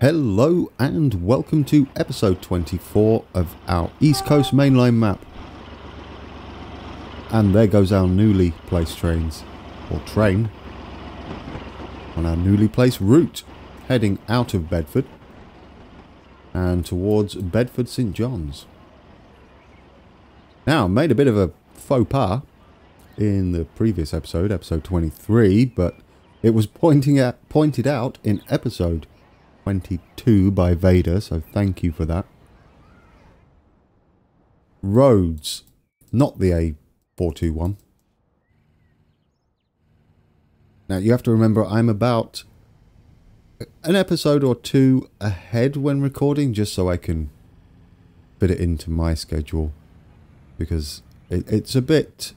Hello and welcome to episode 24 of our East Coast mainline map. And there goes our newly placed trains, or train, on our newly placed route, heading out of Bedford and towards Bedford St John's. Now, made a bit of a faux pas in the previous episode, episode 23, but it was pointed out in episode 22 by Vader, so thank you for that. Roads, not the A421. Now you have to remember I'm about an episode or two ahead when recording, just so I can fit it into my schedule, because it's a bit,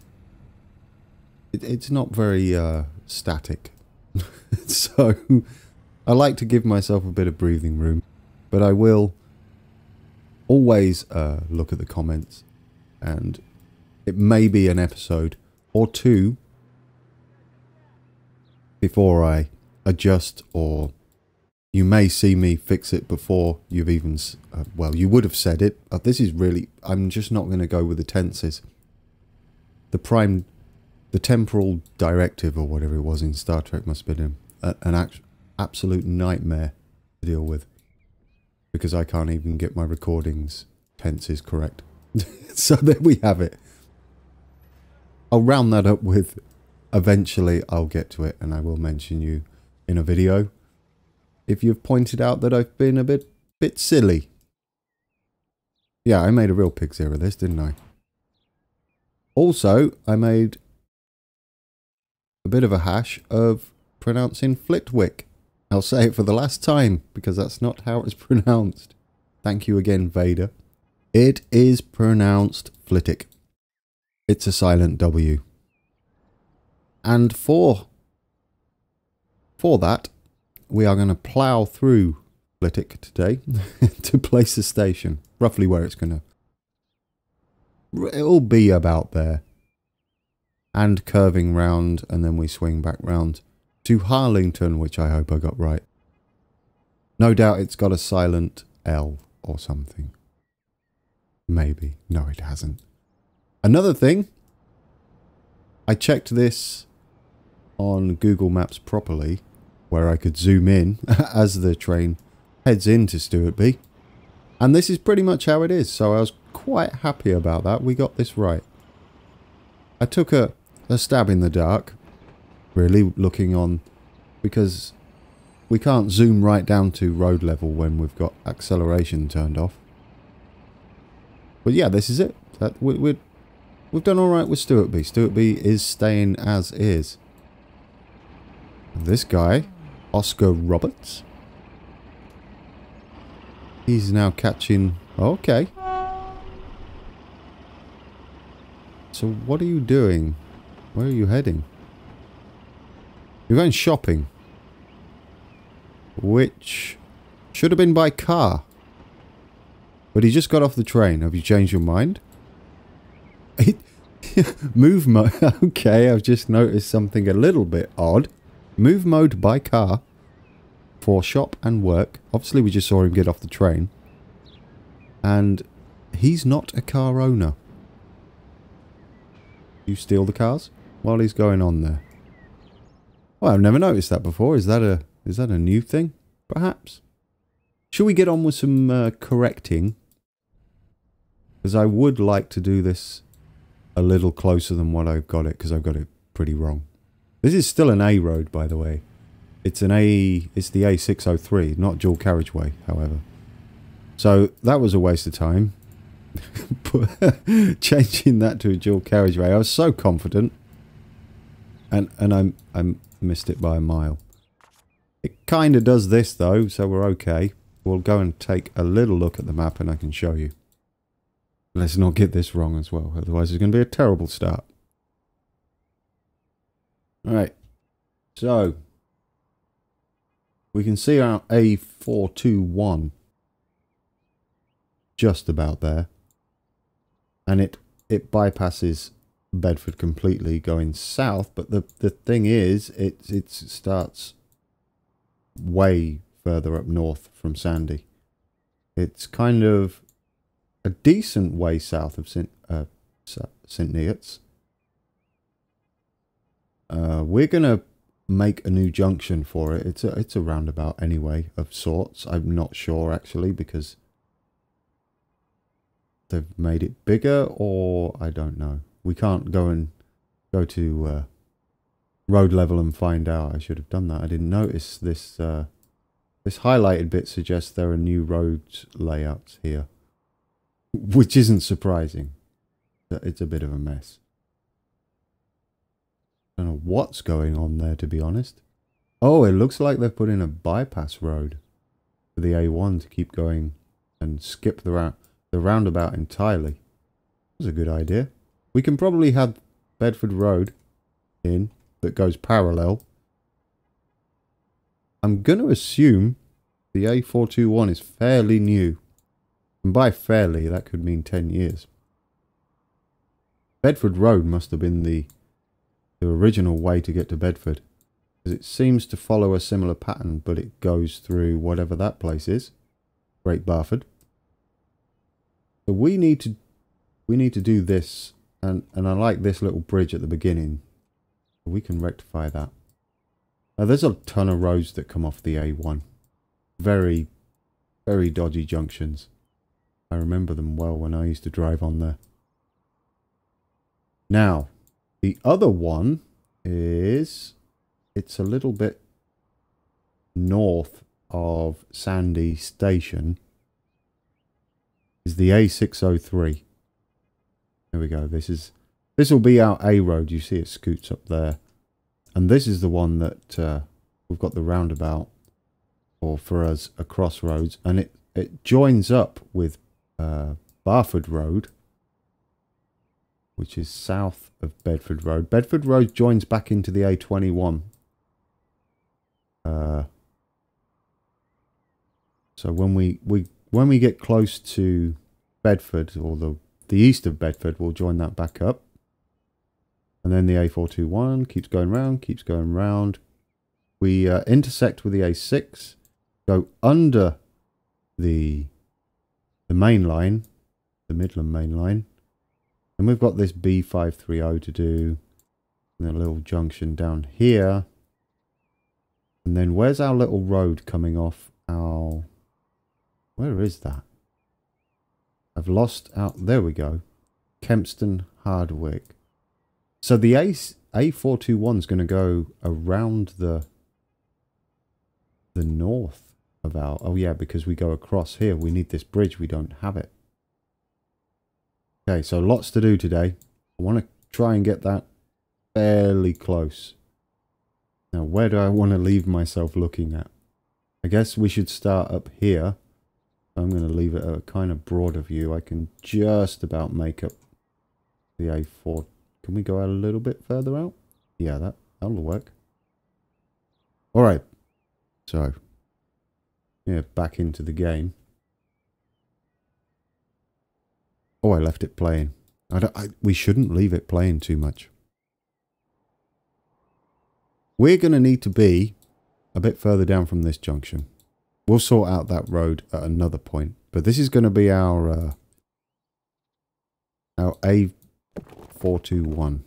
it's not very static. So I like to give myself a bit of breathing room, but I will always look at the comments, and it may be an episode or two before I adjust, or you may see me fix it before you've even, well, you would have said it. This is really, I'm just not going to go with the tenses. The temporal directive, or whatever it was in Star Trek, must have been an absolute nightmare to deal with, because I can't even get my recordings tenses correct. So there we have it. I'll round that up with, eventually I'll get to it, and I will mention you in a video if you've pointed out that I've been a bit silly. Yeah, I made a real pig's ear of this, didn't I? Also, I made a bit of a hash of pronouncing Flitwick. I'll say it for the last time, because that's not how it's pronounced. Thank you again, Vader. It is pronounced Flitwick. It's a silent W. And for that, we are going to plough through Flitwick today to place a station. Roughly where it's going to... It'll be about there. And curving round, and then we swing back round to Harlington, which I hope I got right. No doubt it's got a silent L or something. Maybe. No, it hasn't. Another thing, I checked this on Google Maps properly, where I could zoom in as the train heads into Stewartby. And this is pretty much how it is, so I was quite happy about that. We got this right. I took a stab in the dark, really, looking on, because we can't zoom right down to road level when we've got acceleration turned off. But yeah, this is it. We've done all right with Stewartby. Stewartby is staying as is. And this guy, Oscar Roberts, he's now catching... Okay. So what are you doing? Where are you heading? You're going shopping, which should have been by car, but he just got off the train. Have you changed your mind? Move mode. Okay, I've just noticed something a little bit odd. Move mode by car for shop and work. Obviously, we just saw him get off the train, and he's not a car owner. You steal the cars while he's going on there. Well, I've never noticed that before. Is that a new thing? Perhaps. Should we get on with some correcting? Because I would like to do this a little closer than what I've got it, because I've got it pretty wrong. This is still an A road, by the way. It's the A603, not dual carriageway, however. So that was a waste of time. Changing that to a dual carriageway. I was so confident. And I missed it by a mile. It kind of does this though, so we're okay. We'll go and take a little look at the map and I can show you. Let's not get this wrong as well, otherwise it's going to be a terrible start. Alright, so we can see our A421 just about there, and it bypasses Bedford completely going south, but the thing is it starts way further up north from Sandy. It's kind of a decent way south of St. Neots. We're going to make a new junction for it. It's a roundabout anyway, of sorts. I'm not sure, actually, because they've made it bigger, or I don't know. We can't go to road level and find out. I should have done that. I didn't notice this. This highlighted bit suggests there are new road layouts here, which isn't surprising. It's a bit of a mess. I don't know what's going on there, to be honest. Oh, it looks like they've put in a bypass road for the A1 to keep going and skip the roundabout entirely. That's a good idea. We can probably have Bedford Road in that goes parallel. I'm going to assume the A421 is fairly new. And by fairly, that could mean 10 years. Bedford Road must have been the original way to get to Bedford. Because it seems to follow a similar pattern, but it goes through whatever that place is. Great Barford. So we need to do this, and I like this little bridge at the beginning. We can rectify that. Now there's a ton of roads that come off the A1. Very, very dodgy junctions. I remember them well when I used to drive on there. Now, the other one is, it's a little bit north of Sandy Station, is the A603. There we go. This will be our A road. You see it scoots up there. And this is the one that we've got the roundabout, or for us, a crossroads. And it joins up with Barford Road, which is south of Bedford Road. Bedford Road joins back into the A21. So when we get close to Bedford, or the east of Bedford, we'll join that back up. And then the A421 keeps going round. We intersect with the A6, go under the main line, the Midland main line. And we've got this B530 to do, and a little junction down here. And then where's our little road coming off our... Where is that? I've lost out... There we go. Kempston, Hardwick. So the A421 is going to go around the north of our... Oh yeah, because we go across here. We need this bridge. We don't have it. Okay, so lots to do today. I want to try and get that fairly close. Now, where do I want to leave myself looking at? I guess we should start up here. I'm going to leave it a kind of broader view. I can just about make up the A4. Can we go a little bit further out? Yeah, that'll work. All right. So, yeah, back into the game. Oh, I left it playing. We shouldn't leave it playing too much. We're going to need to be a bit further down from this junction. We'll sort out that road at another point. But this is going to be our A421.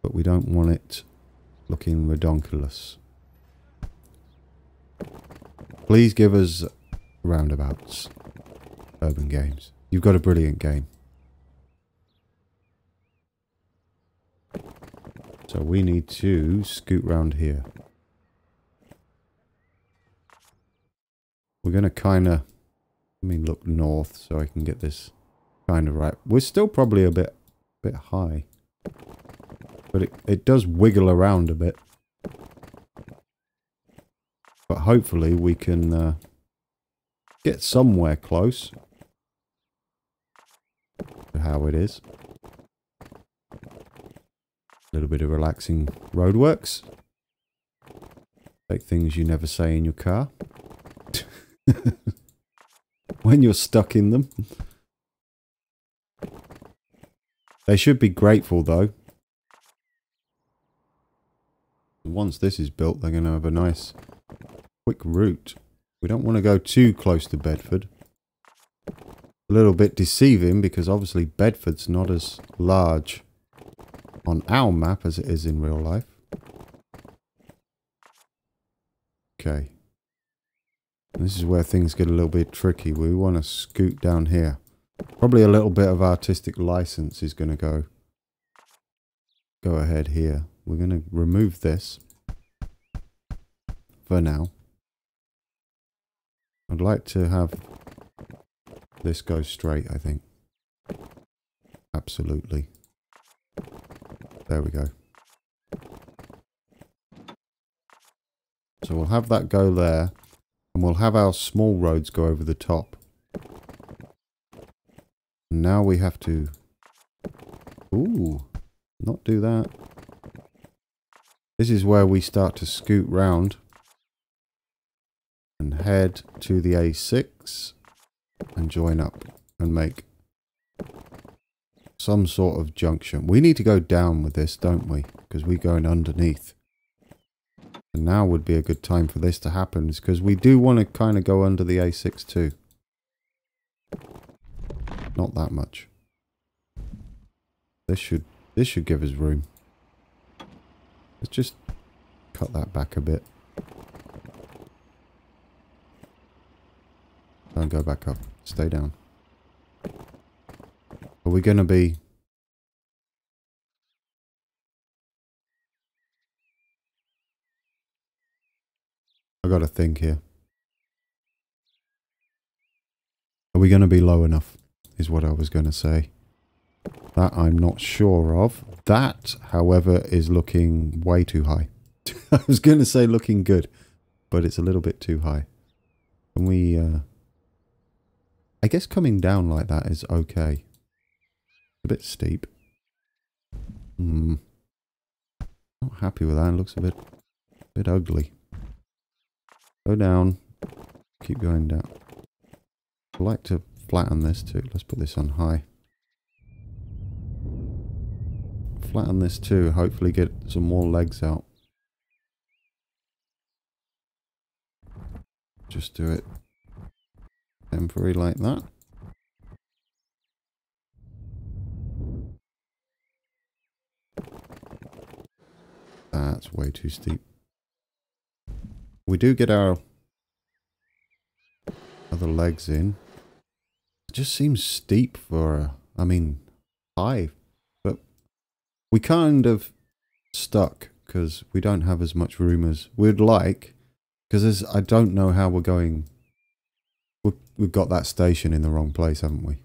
But we don't want it looking redonkulous. Please give us roundabouts. Urban Games. You've got a brilliant game. So we need to scoot round here. We're going to kind of, look north so I can get this kind of right. We're still probably a bit high. But it does wiggle around a bit. But hopefully we can get somewhere close to how it is. A little bit of relaxing roadworks. Like things you never say in your car. When you're stuck in them. They should be grateful though. Once this is built, they're going to have a nice quick route. We don't want to go too close to Bedford. A little bit deceiving because obviously Bedford's not as large on our map as it is in real life. Okay. And this is where things get a little bit tricky. We want to scoot down here. Probably a little bit of artistic license is going to go ahead here. We're going to remove this for now. I'd like to have this go straight, I think. Absolutely. There we go. So we'll have that go there. And we'll have our small roads go over the top. Now we have to... Ooh, not do that. This is where we start to scoot round. And head to the A6. And join up. And make some sort of junction. We need to go down with this, don't we? Because we're going underneath. And now would be a good time for this to happen, is because we do want to kind of go under the A6 too. Not that much. This should give us room. Let's just cut that back a bit. Don't go back up. Stay down. Are we going to be... I got to think here. Are we going to be low enough? Is what I was going to say. That I'm not sure of. That, however, is looking way too high. I was going to say looking good, but it's a little bit too high. Can we... I guess coming down like that is okay. A bit steep. Not happy with that. It looks a bit ugly. Go down. Keep going down. I'd like to flatten this too. Let's put this on high. Flatten this too. Hopefully get some more legs out. Just do it temporary like that. That's way too steep. We do get our other legs in. It just seems steep for, I mean, high. But we kind of stuck because we don't have as much room as we'd like. Because I don't know how we're going. We've got that station in the wrong place, haven't we?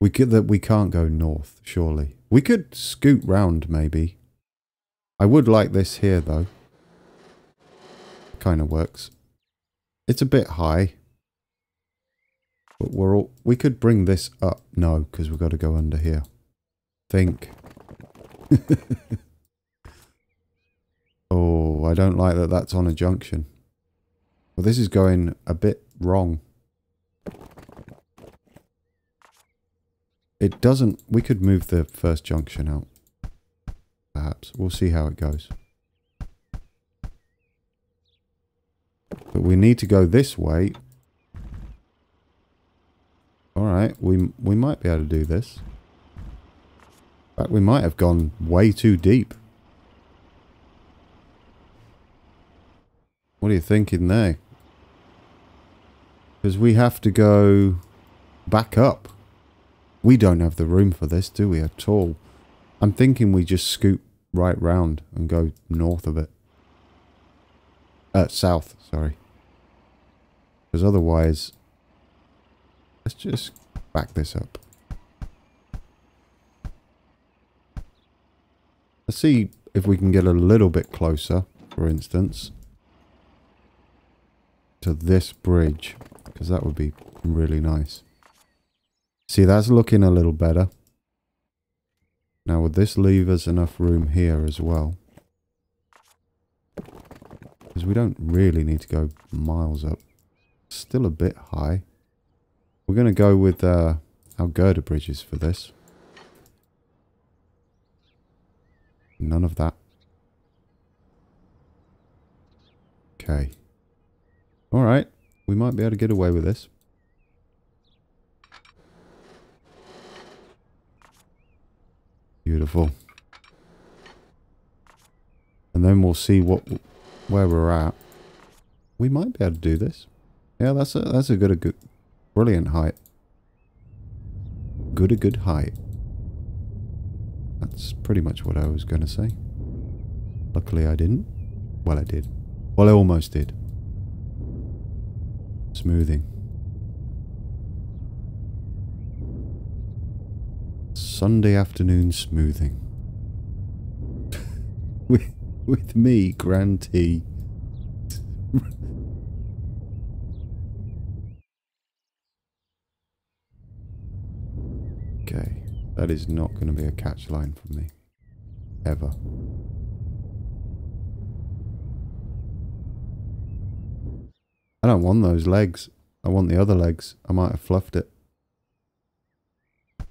We can't go north, surely. We could scoot round, maybe. I would like this here, though. Kind of works. It's a bit high. But we could bring this up. No, because we've got to go under here. Think. Oh, I don't like that that's on a junction. Well, this is going a bit wrong. It doesn't... We could move the first junction out. Perhaps. We'll see how it goes. But we need to go this way. Alright, we might be able to do this. In fact, we might have gone way too deep. What are you thinking there? Because we have to go back up. We don't have the room for this, do we, at all? I'm thinking we just scoot right round and go north of it. South, sorry. Because otherwise... Let's just back this up. Let's see if we can get a little bit closer, for instance, to this bridge. Because that would be really nice. See, that's looking a little better. Now, would this leave us enough room here as well? Because we don't really need to go miles up. Still a bit high. We're going to go with our girder bridges for this. None of that. Okay. Alright, we might be able to get away with this. Beautiful. And then we'll see where we're at. We might be able to do this. Yeah, that's a good, brilliant height. Good height. That's pretty much what I was going to say. Luckily I didn't. Well, I did. Well, I almost did. Smoothing. Sunday afternoon smoothing. with me, Grand T. Okay, that is not going to be a catch line for me. Ever. I don't want those legs. I want the other legs. I might have fluffed it.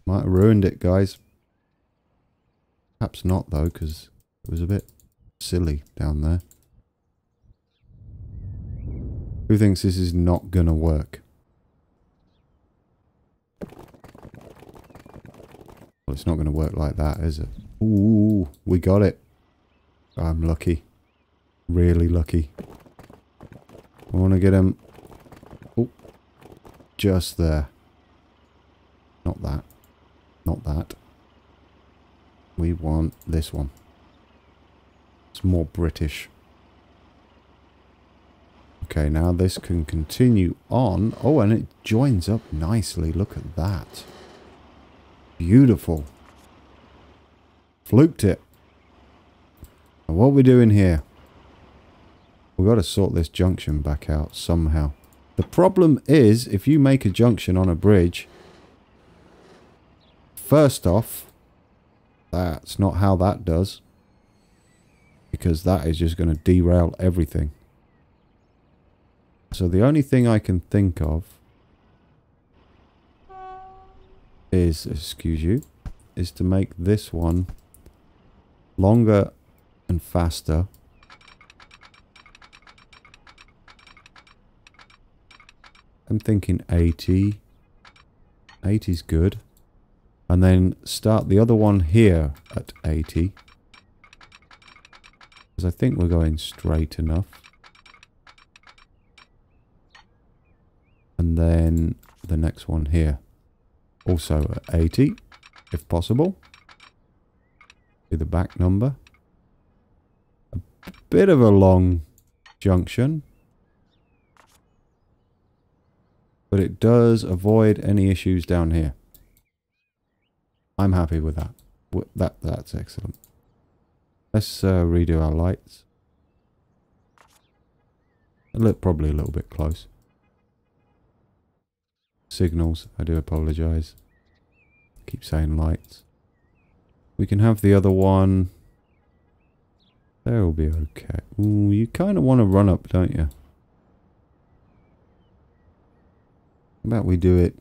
Might have ruined it, guys. Perhaps not, though, because it was a bit silly down there. Who thinks this is not going to work? Well, it's not going to work like that, is it? Ooh, we got it. I'm lucky. Really lucky. I want to get him... Oh, just there. Not that. Not that. We want this one. It's more British. Okay, now this can continue on. Oh, and it joins up nicely. Look at that. Beautiful. Fluked it. And what are we doing here? We've got to sort this junction back out somehow. The problem is, if you make a junction on a bridge, first off, that's not how that does. Because that is just going to derail everything. So the only thing I can think of is, excuse you, is to make this one longer and faster. I'm thinking 80. 80 is good. And then start the other one here at 80. Because I think we're going straight enough. And then the next one here. Also at 80, if possible. Do the back number. A bit of a long junction. But it does avoid any issues down here. I'm happy with that. That's excellent. Let's redo our lights. Probably a little bit close. Signals, I do apologise. Keep saying lights. We can have the other one. There will be okay. Ooh, you kind of want to run up, don't you? How about we do it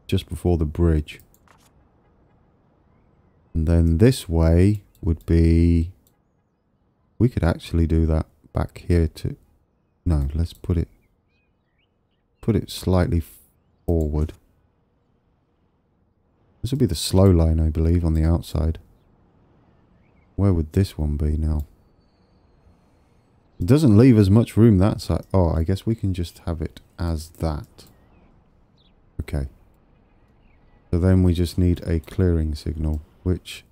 just before the bridge? And then this way would be... We could actually do that back here too. No, let's put it slightly forward. This would be the slow line, I believe, on the outside. Where would this one be now? It doesn't leave as much room that side. Oh, I guess we can just have it as that. Okay. So then we just need a clearing signal, which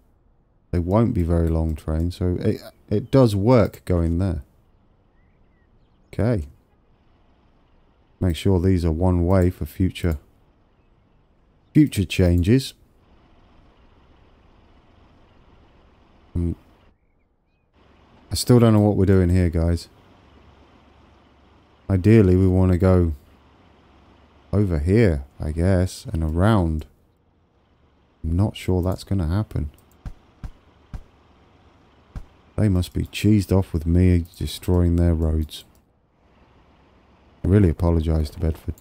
they won't be very long trains, so it does work going there. Okay. Make sure these are one way for future changes. I still don't know what we're doing here, guys. Ideally, we want to go over here, I guess, and around. I'm not sure that's going to happen. They must be cheesed off with me destroying their roads. I really apologise to Bedford.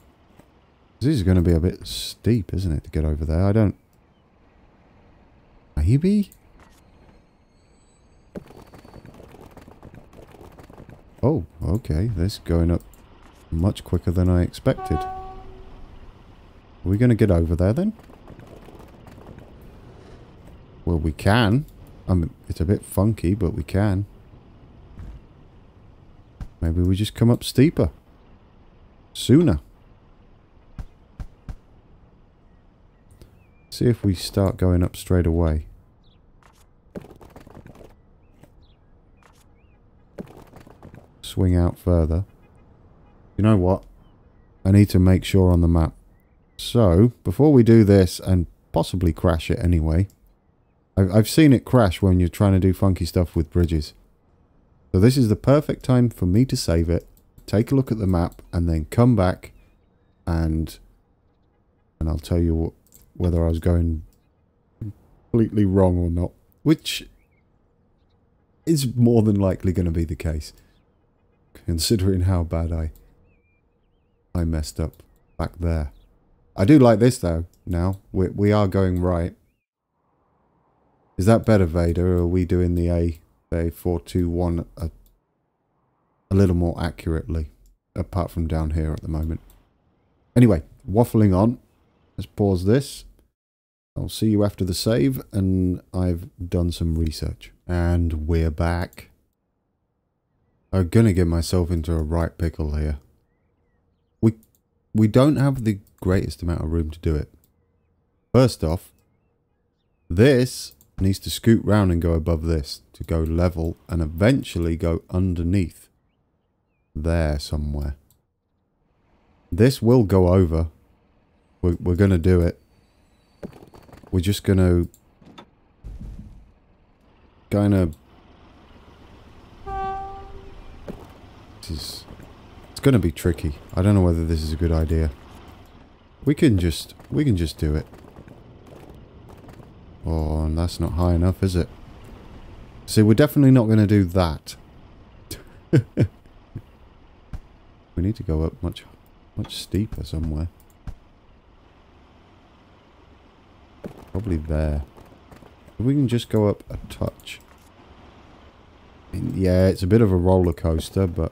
This is going to be a bit steep, isn't it, to get over there? I don't... Maybe? Oh, okay. This going up Much quicker than I expected. Are we going to get over there then? Well, we can. I mean, it's a bit funky, but we can. Maybe we just come up steeper. Sooner. See if we start going up straight away. Swing out further. You know what? I need to make sure on the map. So, before we do this, and possibly crash it anyway. I've seen it crash when you're trying to do funky stuff with bridges. So this is the perfect time for me to save it, take a look at the map, and then come back and I'll tell you whether I was going completely wrong or not. Which is more than likely going to be the case, considering how bad I messed up back there. I do like this though, now. We are going right. Is that better, Vader, or are we doing the A421 a little more accurately, apart from down here at the moment? Anyway, waffling on. Let's pause this. I'll see you after the save, and I've done some research. And we're back. I'm going to get myself into a right pickle here. We don't have the greatest amount of room to do it. First off, this needs to scoot round and go above this to go level and eventually go underneath there somewhere. This will go over. We're going to do it. We're just going to kind of... It's going to be tricky. I don't know whether this is a good idea. We can just do it. Oh, and that's not high enough, is it? See, we're definitely not going to do that. We need to go up much steeper somewhere. Probably there. If we can just go up a touch. Yeah, it's a bit of a roller coaster, but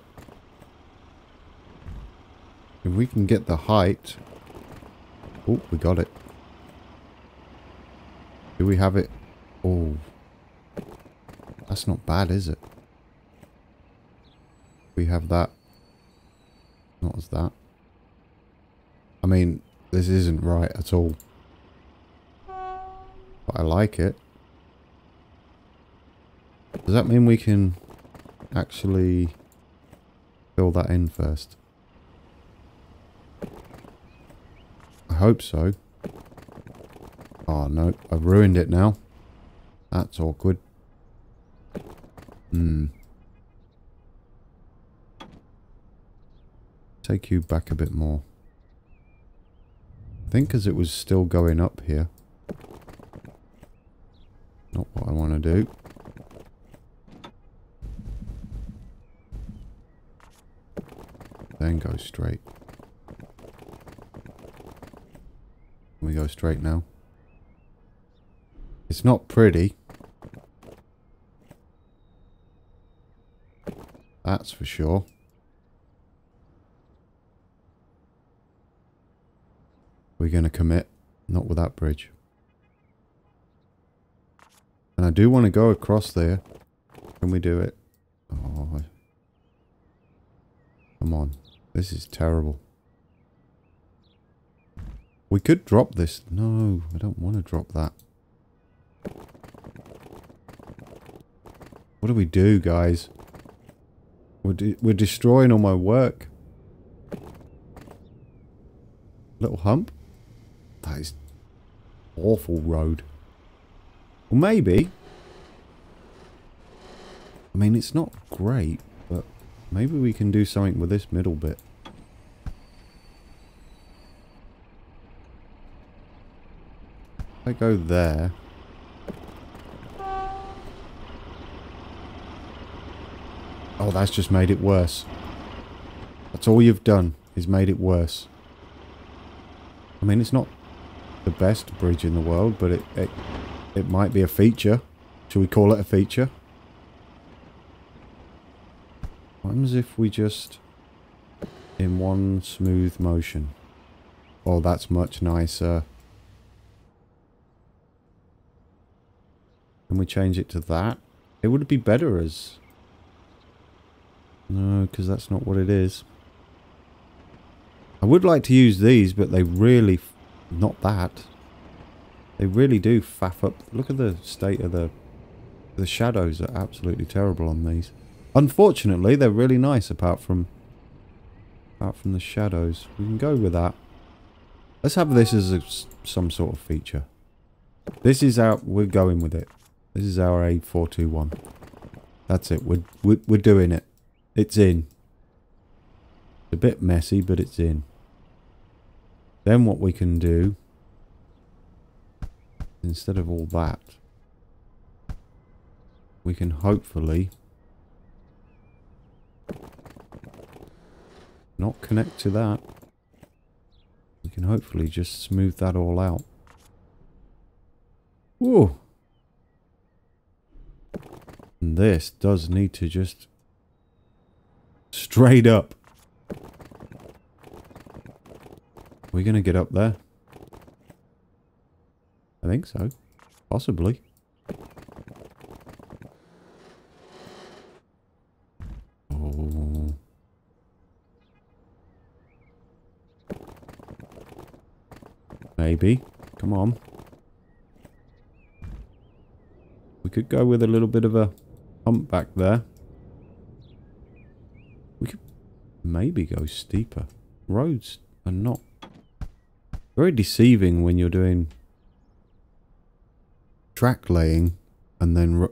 if we can get the height... Oh, we got it. Do we have it? Oh. That's not bad, is it? We have that. Not as that. I mean, this isn't right at all. But I like it. Does that mean we can actually fill that in first? I hope so. Oh no, I've ruined it now. That's awkward. Take you back a bit more. I think because it was still going up here. Not what I want to do. Then go straight. We go straight now. It's not pretty. That's for sure. We're going to commit. Not with that bridge. And I do want to go across there. Can we do it? Oh. Come on. This is terrible. We could drop this. No, I don't want to drop that. What do we do, guys? We're destroying all my work. Little hump? That is awful road. Well, maybe. I mean, it's not great, but maybe we can do something with this middle bit. If I go there... Oh, that's just made it worse. That's all you've done, is made it worse. I mean, it's not the best bridge in the world, but it might be a feature. Shall we call it a feature? What happens if we just... in one smooth motion. Oh, that's much nicer. Can we change it to that? It would be better as... No, because that's not what it is. I would like to use these, but they really... Not that. They really do faff up. Look at the state of the... The shadows are absolutely terrible on these. Unfortunately, they're really nice apart from the shadows. We can go with that. Let's have this as some sort of feature. This is our... We're going with it. This is our A421. That's it. We're doing it. It's in. It's a bit messy, but it's in. Then what we can do, instead of all that, we can hopefully not connect to that. We can hopefully just smooth that all out. Whoa! And this does need to just straight up. We're going to get up there. I think so. Possibly. Oh. Maybe. Come on. We could go with a little bit of a hump back there. We could maybe go steeper. Roads are not very deceiving when you're doing track laying and then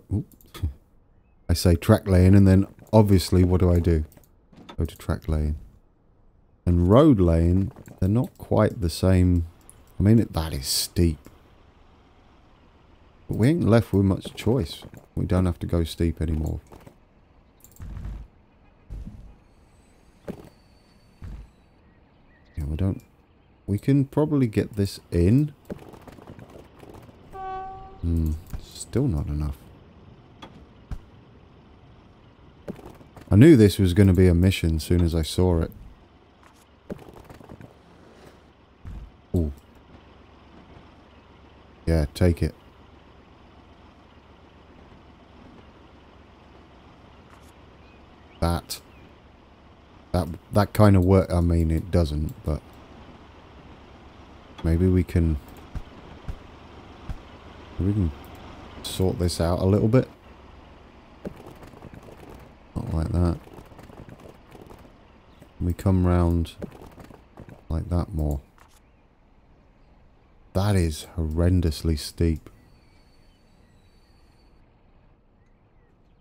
I say track laying and then obviously what do? Go to track laying. And road laying, they're not quite the same. I mean, that is steep. But we ain't left with much choice. We don't have to go steep anymore. Yeah, we don't... We can probably get this in. Still not enough. I knew this was going to be a mission as soon as I saw it. Ooh. Yeah, take it. That kind of work. I mean, it doesn't, but maybe we can sort this out a little bit. Not like that. We come round like that more. That is horrendously steep.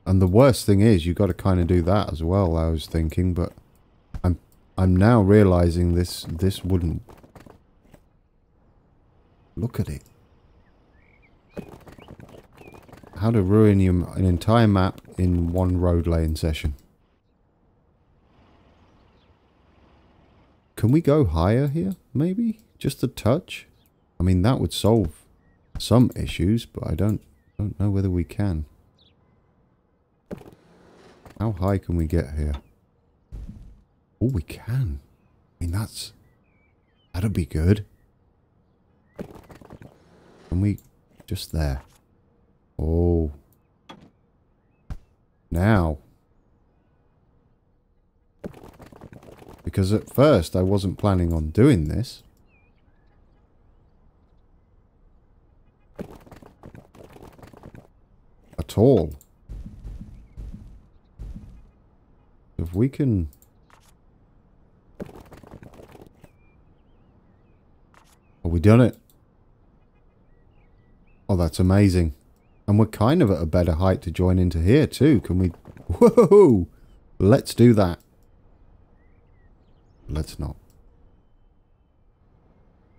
And the worst thing is, you got to kind of do that as well, I was thinking, but I'm now realizing this wouldn't. Look at it. How to ruin an entire map in one road laying session. Can we go higher here, maybe? Just a touch? I mean, that would solve some issues, but I don't know whether we can. How high can we get here? Oh, we can. I mean, that'd be good. Can we just there? Oh. Now. Because at first I wasn't planning on doing this. At all. If we can... Oh, we done it. Oh, that's amazing. And we're kind of at a better height to join into here too. Can we... Whoa! Let's do that. Let's not.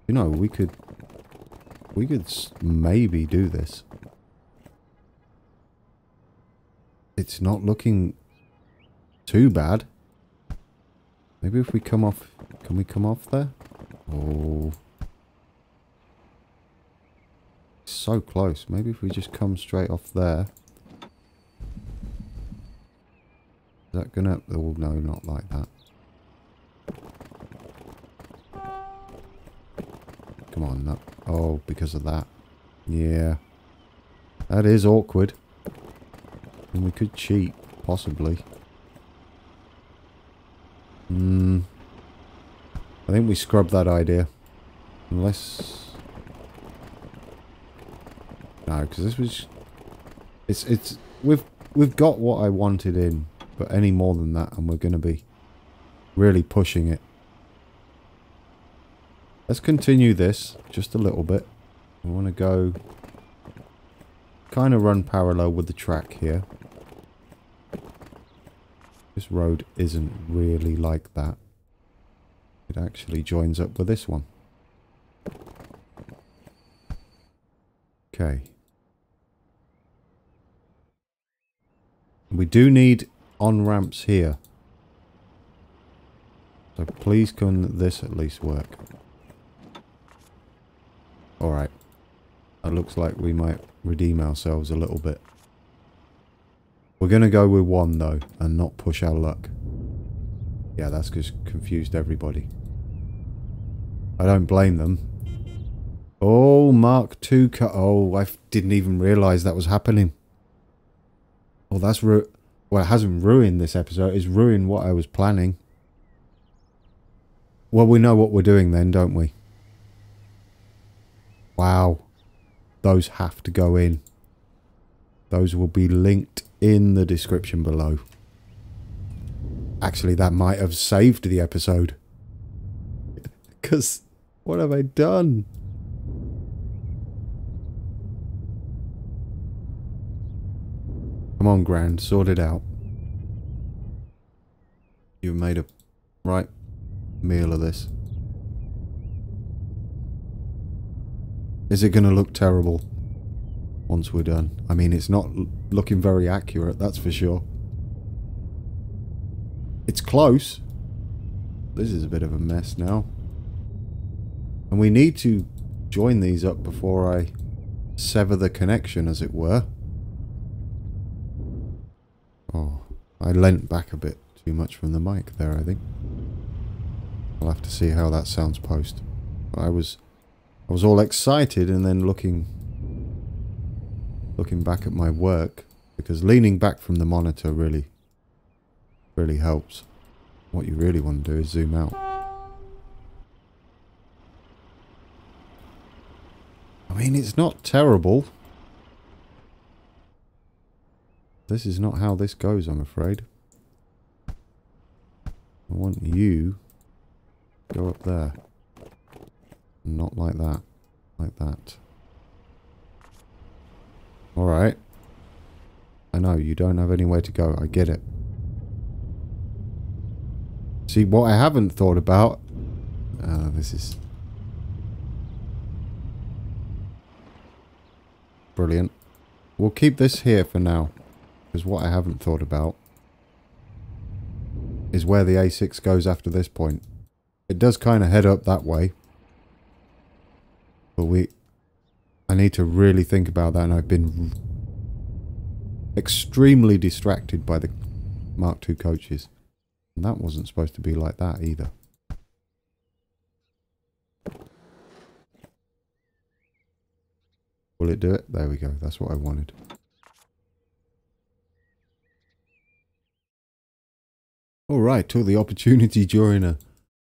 You know, we could maybe do this. It's not looking too bad. Maybe if we come off... Can we come off there? Oh... So close. Maybe if we just come straight off there. Is that gonna... Oh, no, not like that. Come on, no. Oh, because of that. Yeah. That is awkward. And we could cheat, possibly. I think we scrubbed that idea. Unless... No, because this was... We've got what I wanted in. But any more than that, and we're going to be really pushing it. Let's continue this just a little bit. I want to go... kind of run parallel with the track here. This road isn't really like that. It actually joins up with this one. Okay. We do need on-ramps here. So please can this at least work. Alright. It looks like we might redeem ourselves a little bit. We're going to go with one though, and not push our luck. Yeah, that's just confused everybody. I don't blame them. Oh, Mark II cut. Oh, I didn't even realise that was happening. Oh, that's well, it hasn't ruined this episode. It's ruined what I was planning. Well, we know what we're doing then, don't we? Wow. Those have to go in. Those will be linked in the description below. Actually, that might have saved the episode. Because, what have I done? Come on, Grand, sort it out. You've made a right meal of this. Is it going to look terrible once we're done? I mean, it's not looking very accurate, that's for sure. It's close. This is a bit of a mess now. And we need to join these up before I sever the connection, as it were. Oh, I leant back a bit too much from the mic there, I think. I'll have to see how that sounds post. I was all excited and then looking back at my work, because leaning back from the monitor really helps. What you really want to do is zoom out. I mean, it's not terrible. This is not how this goes, I'm afraid. I want you to go up there. Not like that. Like that. Alright. I know, you don't have anywhere to go. I get it. See, what I haven't thought about... this is... brilliant. We'll keep this here for now. Because what I haven't thought about is where the A6 goes after this point. It does kind of head up that way. But I need to really think about that, and I've been extremely distracted by the Mark II coaches. And that wasn't supposed to be like that either. Will it do it? There we go. That's what I wanted. Alright, took the opportunity during a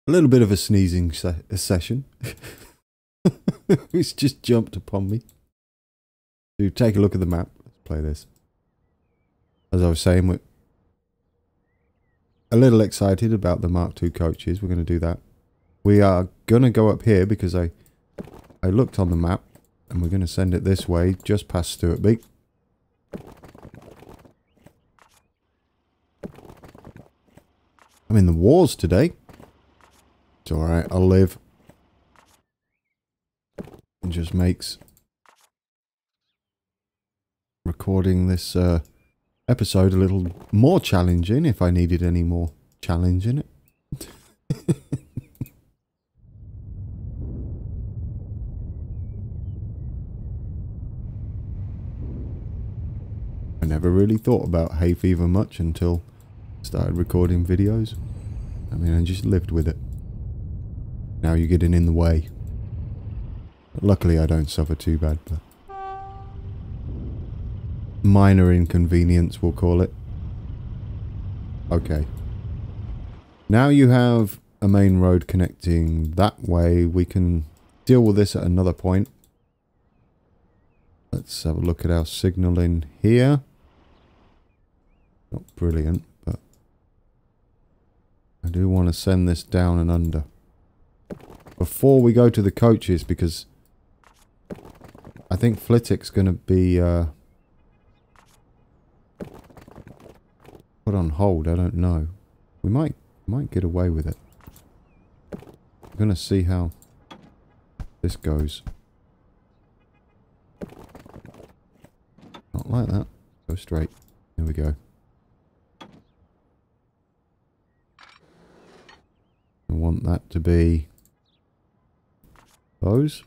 little bit of a sneezing session. It's just jumped upon me. To take a look at the map. Let's play this. As I was saying, we're a little excited about the Mark II coaches. We're going to do that. We are going to go up here because I looked on the map, and we're going to send it this way, just past Stuartby. I'm in the wars today. It's alright, I'll live. It just makes recording this episode a little more challenging, if I needed any more challenge in it. I never really thought about hay fever much until I started recording videos. I mean, I just lived with it. Now you're getting in the way. Luckily I don't suffer too bad, but minor inconvenience we'll call it. Okay. Now you have a main road connecting that way. We can deal with this at another point. Let's have a look at our signaling here. Not brilliant, but I do want to send this down and under before we go to the coaches, because I think Flitwick's going to be put on hold. I don't know. We might get away with it. I'm going to see how this goes. Not like that. Go straight. Here we go. I want that to be those.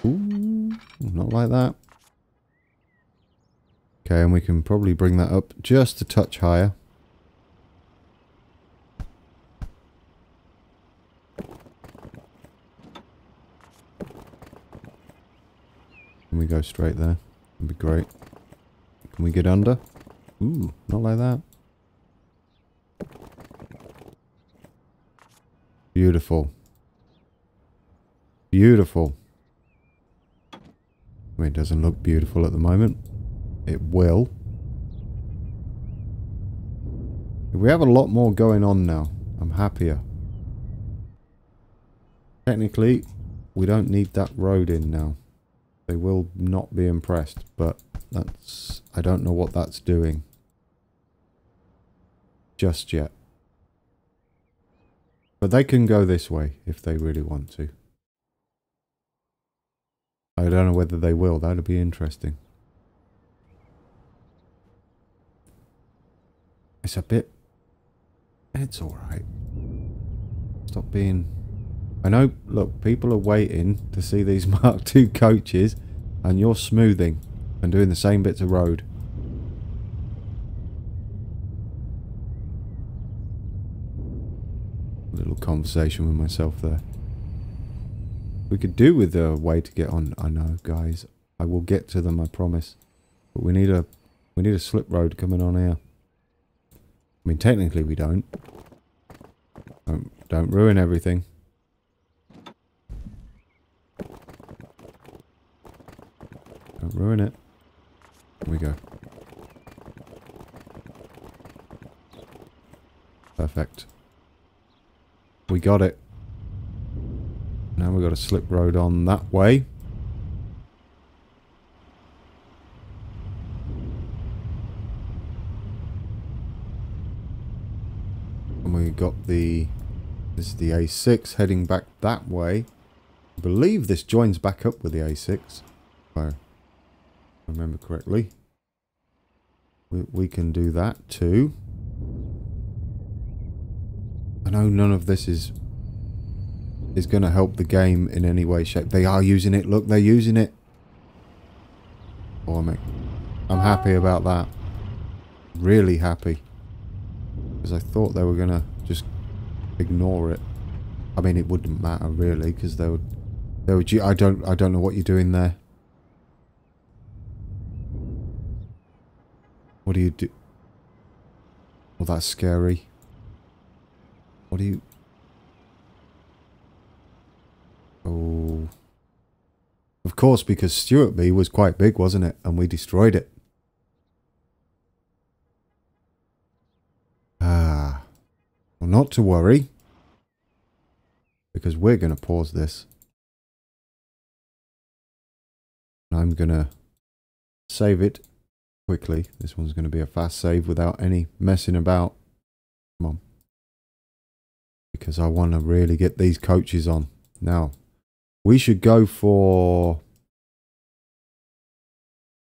Ooh, not like that. Okay, and we can probably bring that up just a touch higher. Can we go straight there? That'd be great. Can we get under? Ooh, not like that. Beautiful. Beautiful. I mean, it doesn't look beautiful at the moment. It will. We have a lot more going on now. I'm happier. Technically, we don't need that road in now. They will not be impressed, but that's... I don't know what that's doing just yet. But they can go this way if they really want to. I don't know whether they will. That'd be interesting. It's a bit... It's alright. Stop being... I know, look, people are waiting to see these Mark II coaches, and you're smoothing and doing the same bits of road. A little conversation with myself there. We could do with a way to get on. I know, guys. I will get to them, I promise. But we need a slip road coming on here. I mean, technically we don't. Don't ruin everything. Don't ruin it. Here we go. Perfect. We got it. Now we've got a slip road on that way. And we got the... This is the A6 heading back that way. I believe this joins back up with the A6. If I remember correctly. We can do that too. I know none of this is going to help the game in any way, shape. They are using it. Look, they're using it. Oh, I'm happy about that. Really happy. Because I thought they were going to just ignore it. I mean, it wouldn't matter really, because they would... I don't know what you're doing there. What do you do? Well, that's scary. What do you... Oh. Of course, because Stuartby was quite big, wasn't it? And we destroyed it. Ah. Well, not to worry. Because we're going to pause this. I'm going to save it quickly. This one's going to be a fast save without any messing about. Come on. Because I want to really get these coaches on. Now, we should go for...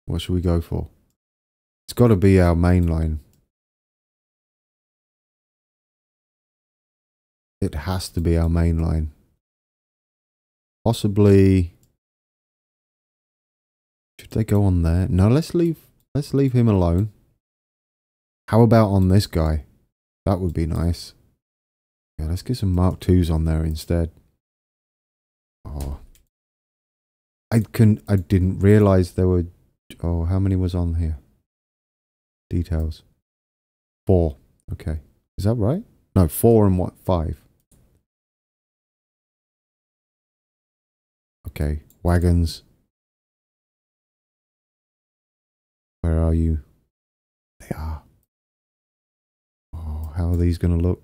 What should we go for? It's got to be our main line. It has to be our main line. Possibly... Should they go on there? No, let's leave him alone. How about on this guy? That would be nice. Yeah, let's get some Mark IIs on there instead. Oh. I didn't realise there were... Oh, how many was on here? Details. 4. Okay. Is that right? No, 4 and what? 5. Okay. Wagons. Where are you? They are. Oh, how are these going to look?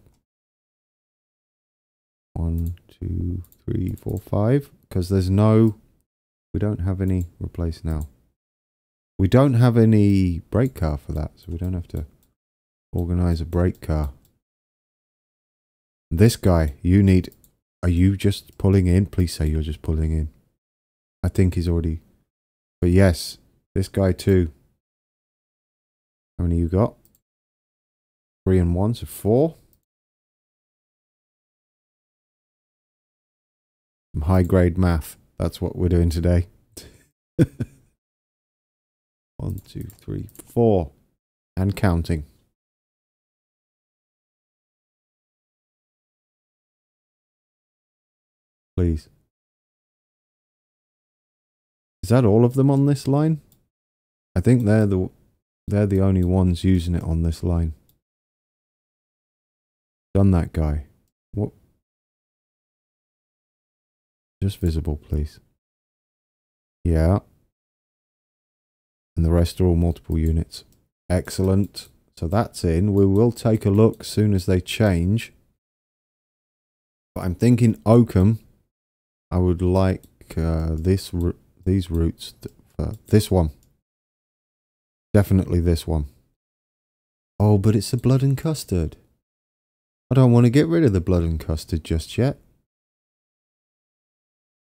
1, 2, 3, 4, 5. Because there's no... We don't have any... Replace now. We don't have any brake car for that, so we don't have to organise a brake car. This guy, you need... Are you just pulling in? Please say you're just pulling in. I think he's already... But yes, this guy too. How many you got? 3 and 1, so 4. Some high grade math. That's what we're doing today. 1, 2, 3, 4. And counting. Please. Is that all of them on this line? I think they're the only ones using it on this line. Done that guy. What? Just visible, please. Yeah. And the rest are all multiple units. Excellent. So that's in. We will take a look as soon as they change. But I'm thinking Oakham. I would like these routes. This one. Definitely this one. Oh, but it's the blood and custard. I don't want to get rid of the blood and custard just yet.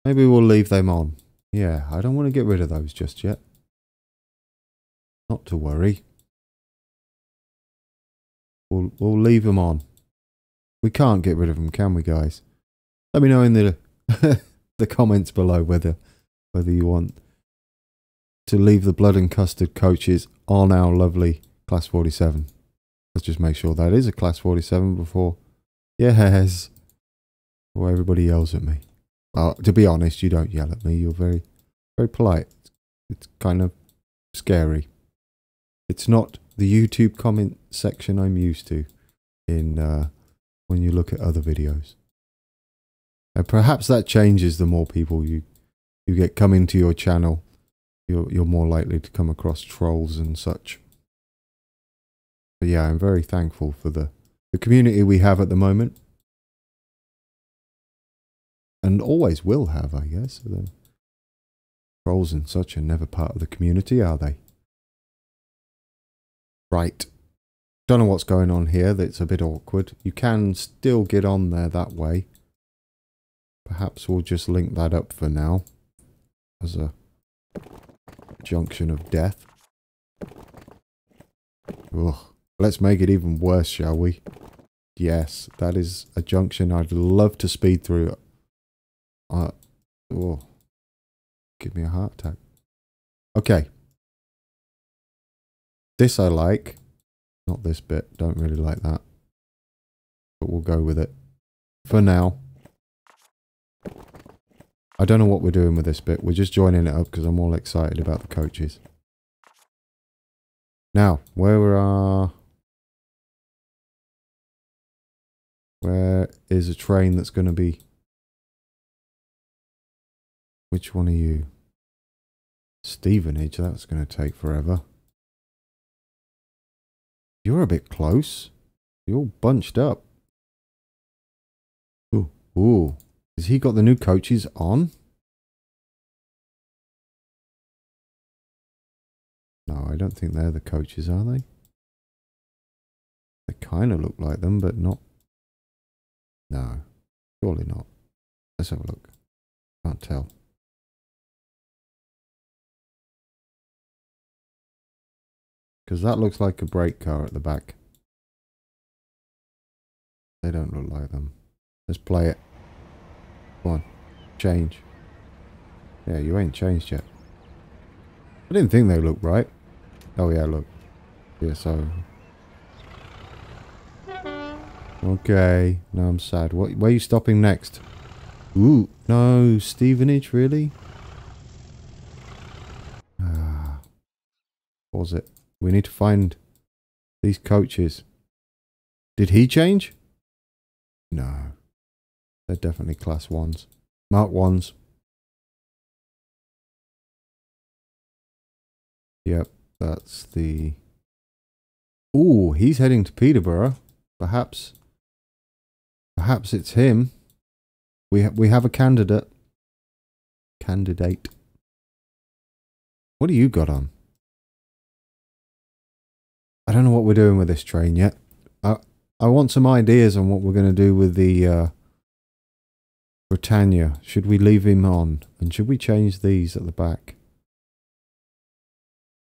Maybe we'll leave them on. Yeah, I don't want to get rid of those just yet. Not to worry. We'll leave them on. We can't get rid of them, can we, guys? Let me know in the the comments below whether you want to leave the blood and custard coaches on our lovely Class 47. Let's just make sure that is a Class 47 before... Yes! Before everybody yells at me. Well, to be honest, you don't yell at me. You're very, very polite. It's kind of scary. It's not the YouTube comment section I'm used to in when you look at other videos. And perhaps that changes the more people you get coming to your channel. You're more likely to come across trolls and such. But yeah, I'm very thankful for the community we have at the moment. And always will have, I guess. The trolls and such are never part of the community, are they? Right. Don't know what's going on here. That's a bit awkward. You can still get on there that way. Perhaps we'll just link that up for now. As a junction of death. Ugh. Let's make it even worse, shall we? Yes, that is a junction I'd love to speed through. Oh, give me a heart attack. Okay. This I like. Not this bit. Don't really like that. But we'll go with it. For now. I don't know what we're doing with this bit. We're just joining it up because I'm all excited about the coaches. Now, where is a train that's going to be... Which one are you? Stevenage, that's going to take forever. You're a bit close. You're all bunched up. Ooh, ooh. Has he got the new coaches on? No, I don't think they're the coaches, are they? They kind of look like them, but not. No, surely not. Let's have a look. Can't tell. Because that looks like a brake car at the back. They don't look like them. Let's play it. Come on. Change. Yeah, you ain't changed yet. I didn't think they looked right. Oh yeah, look. Yeah, so... Okay. Now I'm sad. Where are you stopping next? Ooh. No, Stevenage, really? Ah. Pause it. We need to find these coaches. Did he change? No. They're definitely class 1s. Mark 1s. Yep, that's the... Ooh, he's heading to Peterborough. Perhaps it's him. We have a candidate. What do you got on? I don't know what we're doing with this train yet. I want some ideas on what we're going to do with the Britannia. Should we leave him on? And should we change these at the back?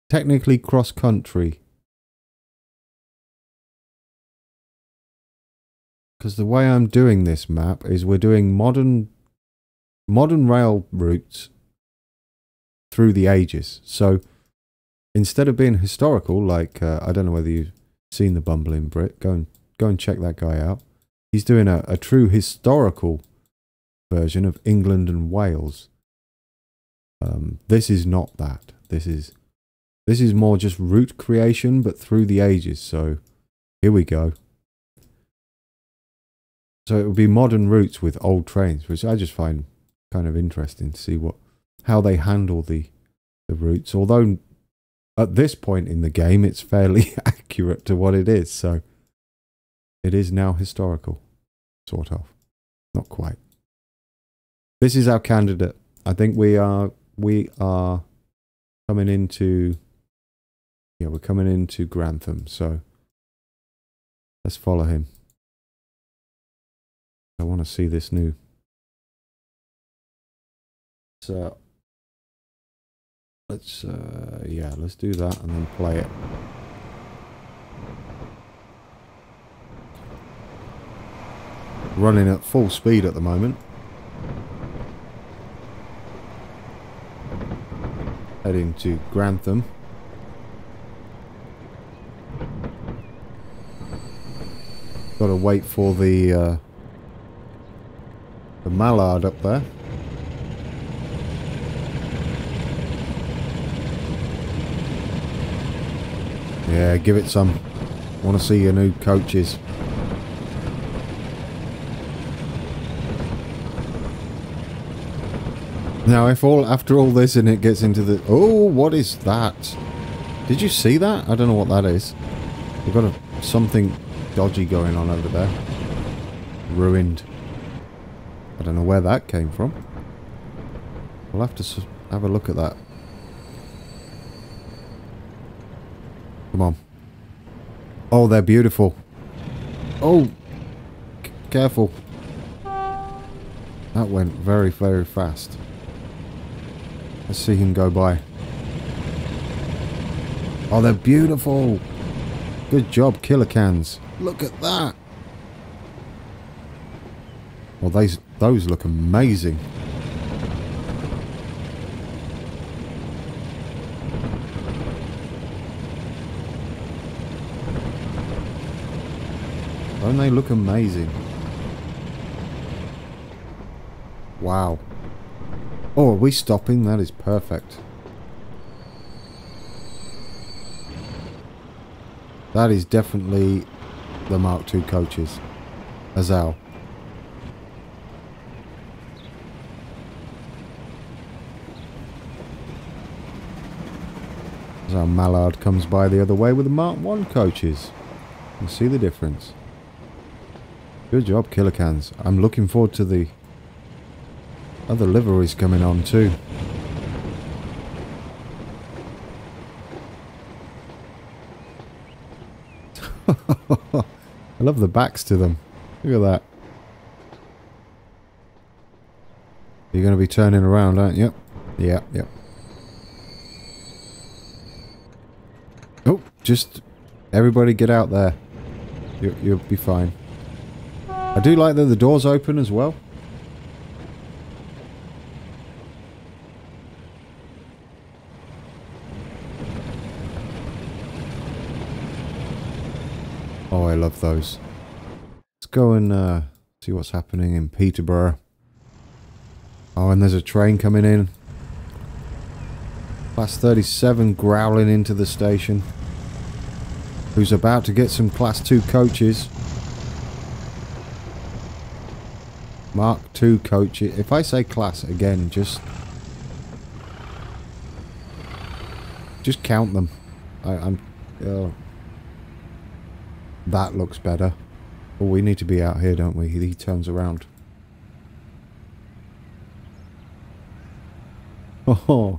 Technically cross-country. Because the way I'm doing this map is we're doing modern rail routes through the ages. So instead of being historical, like I don't know whether you've seen the Bumbling Brit, go and check that guy out. He's doing a true historical version of England and Wales. This is not that. This is more just route creation, but through the ages. So here we go. So it would be modern routes with old trains, which I just find kind of interesting to see how they handle the routes. Although at this point in the game, it's fairly accurate to what it is. So it is now historical, sort of, not quite. This is our candidate. I think we are coming into, yeah, we're coming into Grantham. So let's follow him. I want to see this new. So let's do that and then play it. Running at full speed at the moment. Heading to Grantham. Got to wait for the mallard up there. Yeah, give it some. Want to see your new coaches. Now, after all this and it gets into the... Oh, what is that? Did you see that? I don't know what that is. We've got something dodgy going on over there. Ruined. I don't know where that came from. We'll have to have a look at that. Come on. Oh, they're beautiful. Oh, careful. That went very, very fast. Let's see him go by. Oh, they're beautiful. Good job, killer cans. Look at that. Well, those look amazing. Don't they look amazing? Wow. Oh, are we stopping? That is perfect. That is definitely the Mark II coaches. Azal. As our mallard comes by the other way with the Mark I coaches. You see the difference. Good job, killer cans. I'm looking forward to the other liveries coming on too. I love the backs to them. Look at that. You're going to be turning around, aren't you? Yeah, yeah. Oh, just everybody get out there. You'll be fine. I do like that the doors open as well. Oh, I love those. It's go and see what's happening in Peterborough. Oh, and there's a train coming in. Class 37 growling into the station. Who's about to get some Class 2 coaches. Mark 2 coaches. If I say class again, just count them. That looks better. Oh, we need to be out here, don't we? He turns around. Oh.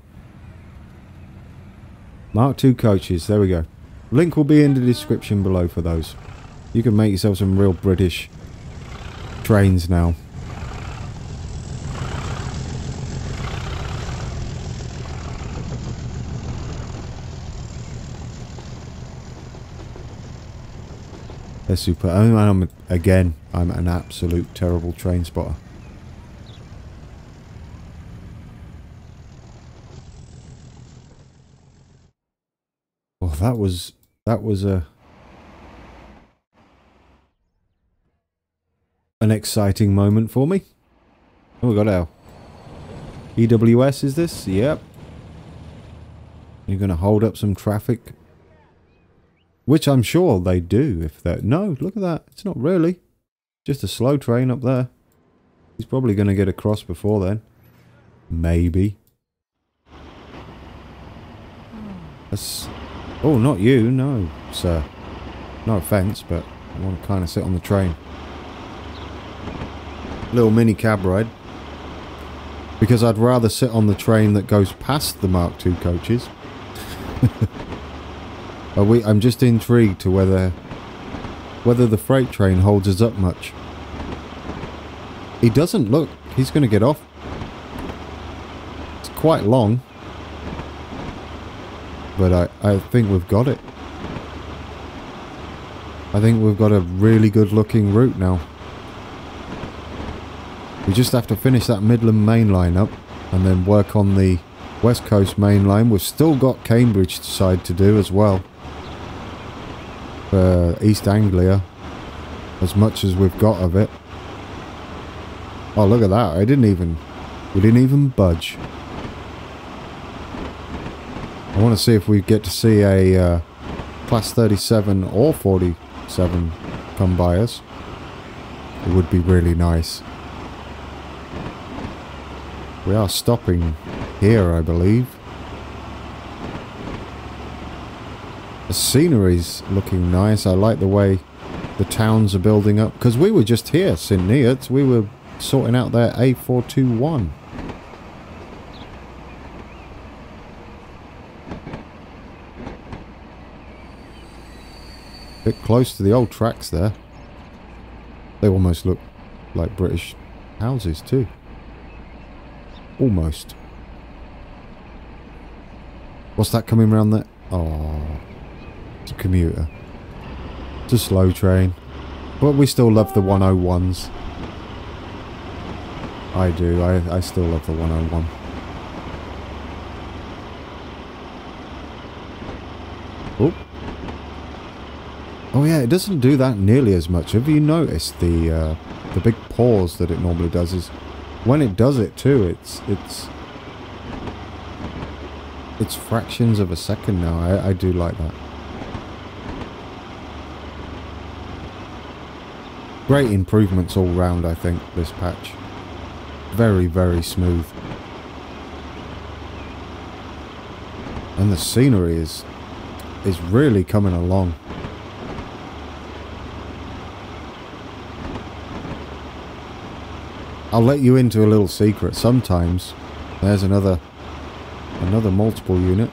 Mark 2 coaches. There we go. Link will be in the description below for those. You can make yourself some real British trains now. They're super. I'm an absolute terrible train spotter. Oh, that was an exciting moment for me. Oh, we got our EWS, is this? Yep. You're going to hold up some traffic. Which I'm sure they do if they're... No, look at that. It's not really. Just a slow train up there. He's probably going to get across before then. Maybe. That's... Oh, not you. No, sir. No offence, but I want to kind of sit on the train. Little mini cab ride. Because I'd rather sit on the train that goes past the Mark II coaches. I'm just intrigued to whether the freight train holds us up much. He doesn't look. He's going to get off. It's quite long. But I think we've got it. I think we've got a really good looking route now. We just have to finish that Midland main line up and then work on the West Coast main line. We've still got Cambridge side to do as well. For East Anglia, as much as we've got of it. Oh, look at that. We didn't even budge. I want to see if we get to see a Class 37 or 47 come by us. It would be really nice. We are stopping here, I believe. The scenery's looking nice. I like the way the towns are building up. Because we were just here, St. Neots. We were sorting out their A421. Bit close to the old tracks there. They almost look like British houses too. Almost. What's that coming around there? Oh, it's a commuter. It's a slow train. But we still love the 101s. I do. I still love the 101. Oh. Oh yeah, it doesn't do that nearly as much. Have you noticed the big pause that it normally does? Is when it does it too, it's fractions of a second now. I do like that. Great improvements all round, I think, this patch. Very, very smooth. And the scenery is really coming along. I'll let you into a little secret. Sometimes there's another multiple unit.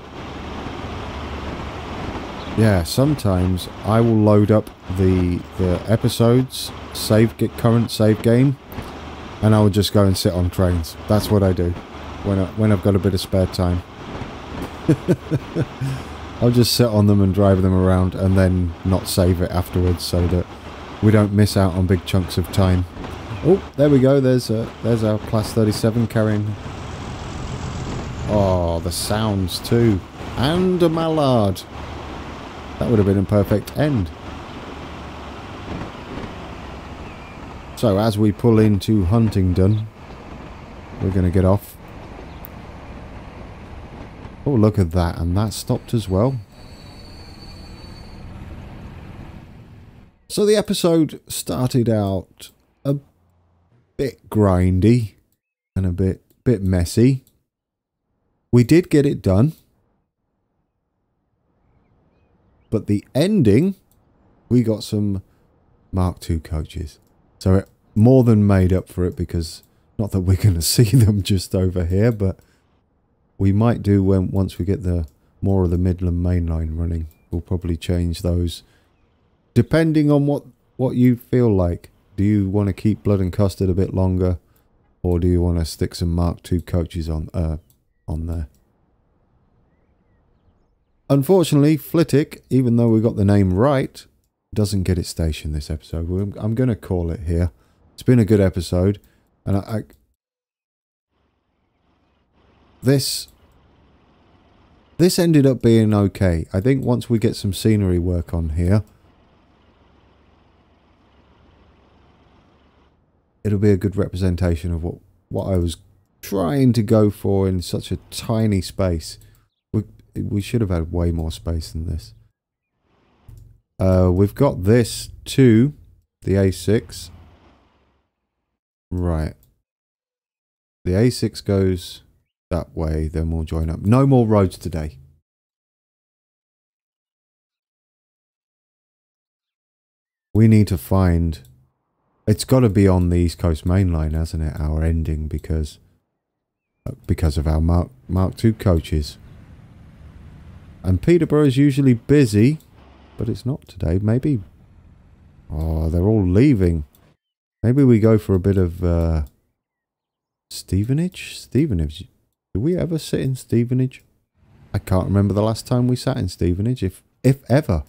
Yeah, sometimes I will load up the episodes, current save game, and I will just go and sit on trains. That's what I do when I've got a bit of spare time. I'll just sit on them and drive them around and then not save it afterwards so that we don't miss out on big chunks of time. Oh, there we go. There's our Class 37 carrying. Oh, the sounds too. And a mallard. That would have been a perfect end. So as we pull into Huntingdon, we're going to get off. Oh, look at that. And that stopped as well. So the episode started out a bit grindy and a bit messy. We did get it done. But the ending, we got some Mark II coaches. So it more than made up for it, because not that we're going to see them just over here, but we might do once we get the more of the Midland Main Line running. We'll probably change those depending on what you feel like. Do you want to keep Blood and Custard a bit longer, or do you want to stick some Mark II coaches on there? Unfortunately, Flitwick, even though we got the name right, doesn't get its station this episode. I'm going to call it here. It's been a good episode, and this ended up being okay. I think once we get some scenery work on here, it'll be a good representation of what I was trying to go for in such a tiny space. We should have had way more space than this. We've got this to the A6. Right. The A6 goes that way, then we'll join up. No more roads today. We need to find... It's got to be on the East Coast Main Line, hasn't it? Our ending, because of our Mark II coaches. And Peterborough is usually busy, but it's not today. Maybe... Oh, they're all leaving. Maybe we go for a bit of Stevenage? Stevenage. Did we ever sit in Stevenage? I can't remember the last time we sat in Stevenage, if ever.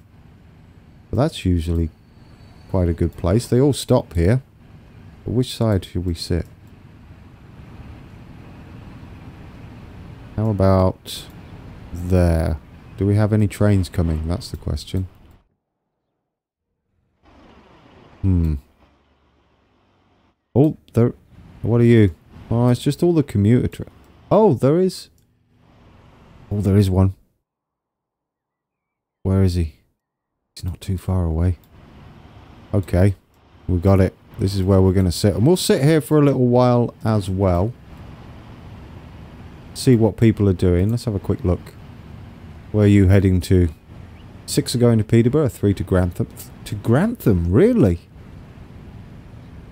But that's usually quite a good place. They all stop here. But which side should we sit? How about there? Do we have any trains coming? That's the question. Oh, there... What are you? Oh, it's just all the commuter... Oh, there is... Oh, there is one. Where is he? He's not too far away. Okay. We got it. This is where we're going to sit. And we'll sit here for a little while as well. See what people are doing. Let's have a quick look. Where are you heading to? 6 are going to Peterborough, 3 to Grantham. To Grantham? Really?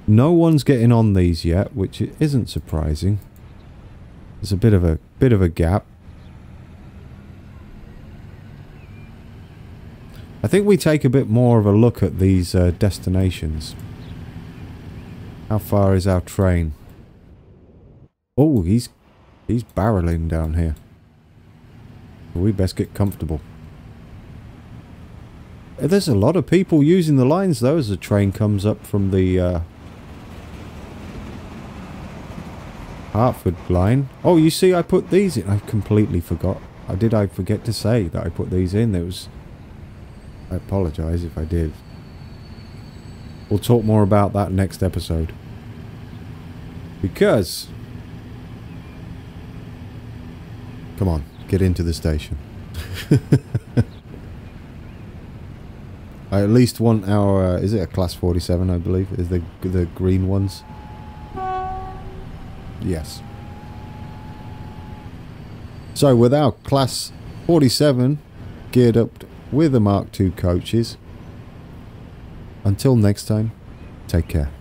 No one's getting on these yet, which isn't surprising. There's a bit of a gap. I think we take a bit more of a look at these destinations. How far is our train? Oh, he's barreling down here. We best get comfortable. There's a lot of people using the lines though as the train comes up from the Hartford line. Oh, you see, I put these in. I completely forgot. Did I forget to say that I put these in? I apologise if I did. We'll talk more about that next episode. Because... Come on, get into the station. I at least want our... is it a Class 47, I believe? Is the green ones? Yes. So with our Class 47 geared up with the Mark II coaches, until next time, take care.